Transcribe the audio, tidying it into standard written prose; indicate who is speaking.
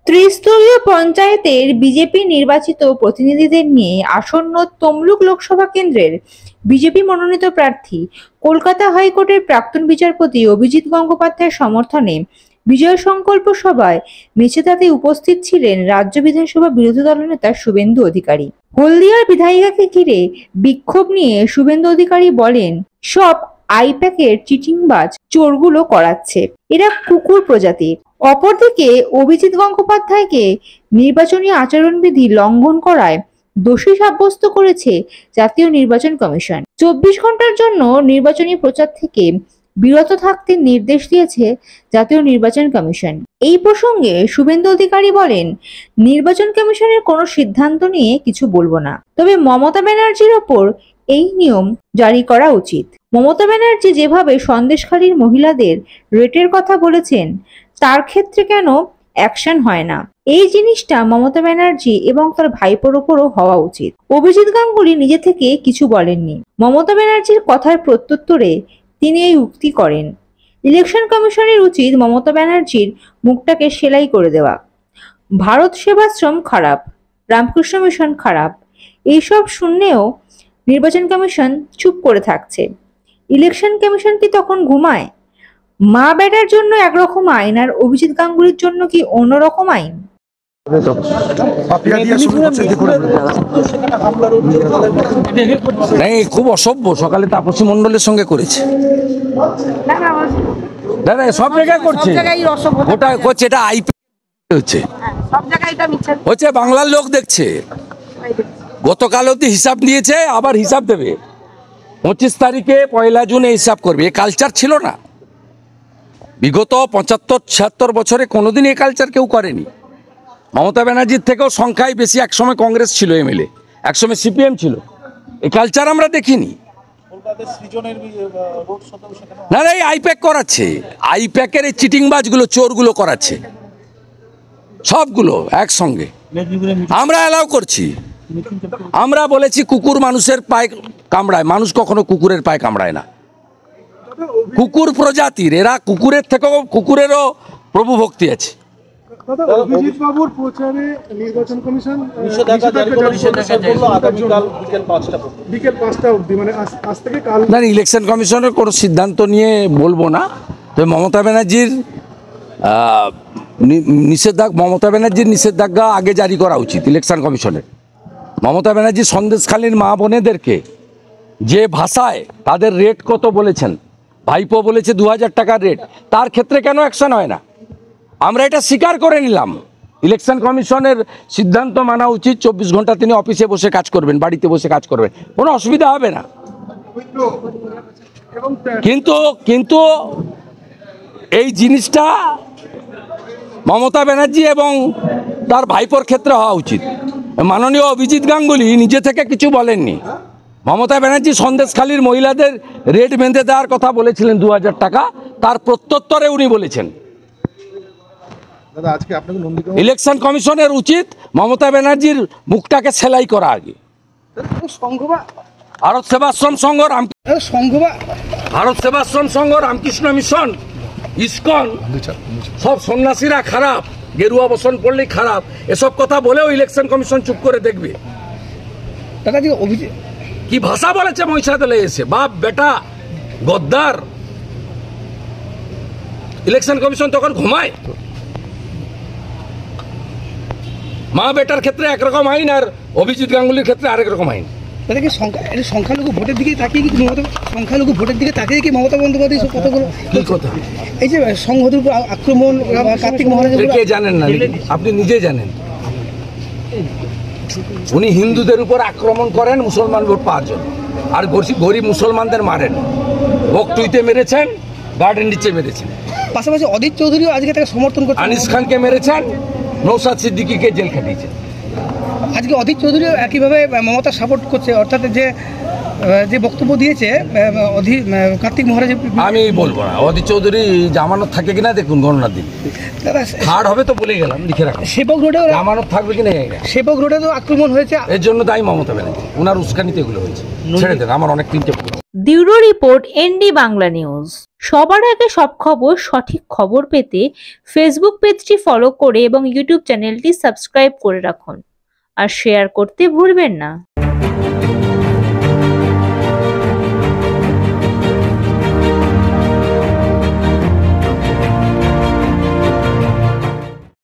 Speaker 1: ত্রিস্তরীয় পঞ্চায়েতের বিজেপি নির্বাচিত প্রতিনিধিদের নিয়ে আসন্ন তমলুক লোকসভা কেন্দ্রের বিজেপি মনোনীত প্রার্থী কলকাতা হাইকোর্টের প্রাক্তন বিচারপতি অভিজিৎ গঙ্গোপাধ্যায়ের সমর্থনে বিজয় সংকল্প সভায় মেচেদাতে উপস্থিত ছিলেন রাজ্য বিধানসভা বিরোধী দলনেতা শুভেন্দু অধিকারী। হলদিয়ার বিধায়িকাকে ঘিরে বিক্ষোভ নিয়ে শুভেন্দু অধিকারী বলেন, সব আইপ্যাকের চিটিংবাজ চোরগুলো করাচ্ছে, এরা কুকুর প্রজাতির। অপরদিকে অভিজিৎ গঙ্গোপাধ্যায়কে নির্বাচনী আচরণবিধি লঙ্ঘন করায় দোষী সাব্যস্ত করেছে জাতীয় নির্বাচন কমিশন। 24 ঘন্টার জন্য নির্বাচনী প্রচার থেকে বিরত থাকতে নির্দেশ দিয়েছে জাতীয় নির্বাচন কমিশন। এই প্রসঙ্গে শুভেন্দু অধিকারী বলেন, নির্বাচন কমিশনের কোনো সিদ্ধান্ত নিয়ে কিছু বলবো না, তবে মমতা ব্যানার্জির ওপর এই নিয়ম জারি করা উচিত। মমতা ব্যানার্জি যেভাবে সন্দেশখালীর মহিলাদের রেটের কথা বলেছেন, তার ক্ষেত্রে কেন অ্যাকশন হয় না? এই জিনিসটা মমতা ব্যানার্জি এবং তার ভাইপোর ওপরও হওয়া উচিত। অভিজিৎ গাঙ্গুলি নিজে থেকে কিছু বলেননি। মমতা ব্যানার্জির কথার প্রত্যুত্তরে তিনি এই উক্তি করেন, ইলেকশন কমিশনের উচিত মমতা ব্যানার্জির মুখটাকে সেলাই করে দেওয়া। ভারত সেবাশ্রম খারাপ, রামকৃষ্ণ মিশন খারাপ, এইসব শুনলেও নির্বাচন কমিশন চুপ করে থাকছে। ইলেকশন কমিশন কি তখন ঘুমায়? মা বেটার জন্য একরকম আইন আর অভিজিৎ গাঙ্গুলির জন্য কি অন্যরকম আইন?
Speaker 2: খুব অসভ্য। সকালে তাপসী মন্ডলের সঙ্গে করেছে, দাদা সব জায়গায় করছে, ওটা করছে, এটা আইপিএল হচ্ছে, বাংলার লোক দেখছে। গতকাল অব্দি হিসাব দিয়েছে, আবার হিসাব দেবে 25 তারিখে 1 জুনে হিসাব করবে। এ কালচার ছিল না বিগত 75-76 বছরে, কোনোদিন এই কালচার কেউ করেনি। মমতা ব্যানার্জির থেকেও সংখ্যায় বেশি একসময় কংগ্রেস ছিল এমএলএ, একসময় সিপিএম ছিল। এই কালচার আমরা দেখিনি। না না, এই আইপ্যাক করাচ্ছে, আইপ্যাকের এই চিটিংবাজগুলো, চোরগুলো করাচ্ছে সবগুলো একসঙ্গে। আমরা অ্যালাউ করছি। আমরা বলেছি কুকুর মানুষের পায়ে কামড়ায়, মানুষ কখনো কুকুরের পায়ে কামড়ায় না। কুকুর প্রজাতির এরা, কুকুরের থেকেও কুকুরেরও প্রভু ভক্তি আছে।
Speaker 3: অভিজিৎ বাবুর প্রচারে নির্বাচন কমিশন বিকেল 5টা অবধি, মানে আজ থেকে কাল।
Speaker 2: না, ইলেকশন কমিশনের কোনো সিদ্ধান্ত নিয়ে বলবো না। তবে মমতা ব্যানার্জির নিষেধাজ্ঞা আগে জারি করা উচিত ইলেকশন কমিশনের। মমতা ব্যানার্জি সন্দেশখালীর মা বোনেদেরকে যে ভাষায় তাদের রেট কত বলেছেন, ভাইপো বলেছে 2000 টাকার রেট, তার ক্ষেত্রে কেন অ্যাকশন হয় না? আমরা এটা স্বীকার করে নিলাম। ইলেকশন কমিশনের সিদ্ধান্ত মানা উচিত। 24 ঘন্টা তিনি অফিসে বসে কাজ করবেন, বাড়িতে বসে কাজ করবেন, কোনো অসুবিধা হবে না। কিন্তু এই জিনিসটা মমতা ব্যানার্জি এবং তার ভাইপোর ক্ষেত্রে হওয়া উচিত। মাননীয় অভিজিৎ গাঙ্গুলি নিজে থেকে কিছু বলেননি। মমতা ব্যানার্জি সন্দেশখালীর মহিলাদের রেট বেঁধে দেওয়ার কথা বলেছিলেন 2000 টাকা, তার প্রত্যুত্তরে উনি বলেছেন ইলেকশন কমিশনের উচিত মমতা ব্যানার্জির মুখটাকে সেলাই করা আগে। ভারত সেবাশ্রম সংঘ, রামকৃষ্ণ মিশন, ইসকন, সব সন্ন্যাসীরা খারাপ, গেরুয়া বসন পড়লেই খারাপ, এসব কথা বলেও ইলেকশন কমিশন চুপ করে দেখবে। কি ভাষা বলেছে মহিষাদলে এসে, বাপ বেটা গদ্দার। ইলেকশন কমিশন তখন ঘুমায়? মা বেটার ক্ষেত্রে একরকম আইন, আর অভিজিৎ গাঙ্গুলির ক্ষেত্রে আরেক রকম আইন।
Speaker 3: সংখ্যালঘু ভোটের দিকে তাকিয়ে কি সংখ্যালঘু ভোটের দিকে তাকিয়ে কি মমতা বন্দ্যোপাধ্যায় সব কথাগুলো?
Speaker 2: কি কথা?
Speaker 3: এই যে সংহতির উপর আক্রমণ, কার্তিক মহারাজ,
Speaker 2: কে জানেন না? আপনি নিজে জানেন। উনি হিন্দুদের উপর আক্রমণ করেন মুসলমান ভোট পাওয়ার জন্য, আর গরিব মুসলমানদের মারেন। বকটুইতে মেরেছেন, গার্ডেন নিচে মেরেছেন।
Speaker 3: পাশাপাশি অদিত চৌধুরীও আজকে তাকে সমর্থন করছেন।
Speaker 2: আনিস খানকে মেরেছেন, নৌসাদ সিদ্দিকীকে জেল খাটিয়েছেন।
Speaker 3: আজকে অদিত চৌধুরীও একইভাবে মমতা সাপোর্ট করছে, অর্থাৎ যে যে বক্তব্য দিয়েছে কার্তিক মহারাজ,
Speaker 2: আমি বলবো না অধীর চৌধুরী জামানত থাকে কিনা দেখুন গণনার দিন
Speaker 3: দাদা
Speaker 2: হার্ড হবে তো বলে গেলাম লিখে রাখুন
Speaker 3: সেবক রোডে
Speaker 2: জামানত থাকবে কিনা
Speaker 3: সেবক রোডে তো আক্রমণ হয়েছে।
Speaker 2: এর জন্য দায়ী মমতা ব্যানার্জি, ওনার উস্কানিতে এগুলো হয়েছে। ছেড়ে দেন, আমার অনেক তিনটে
Speaker 1: bureau report ND Bangla news. সবার আগে সব খবর, সঠিক খবর পেতে ফেসবুক পেজটি ফলো করে এবং ইউটিউব চ্যানেলটি সাবস্ক্রাইব করে রাখুন আর শেয়ার করতে ভুলবেন না।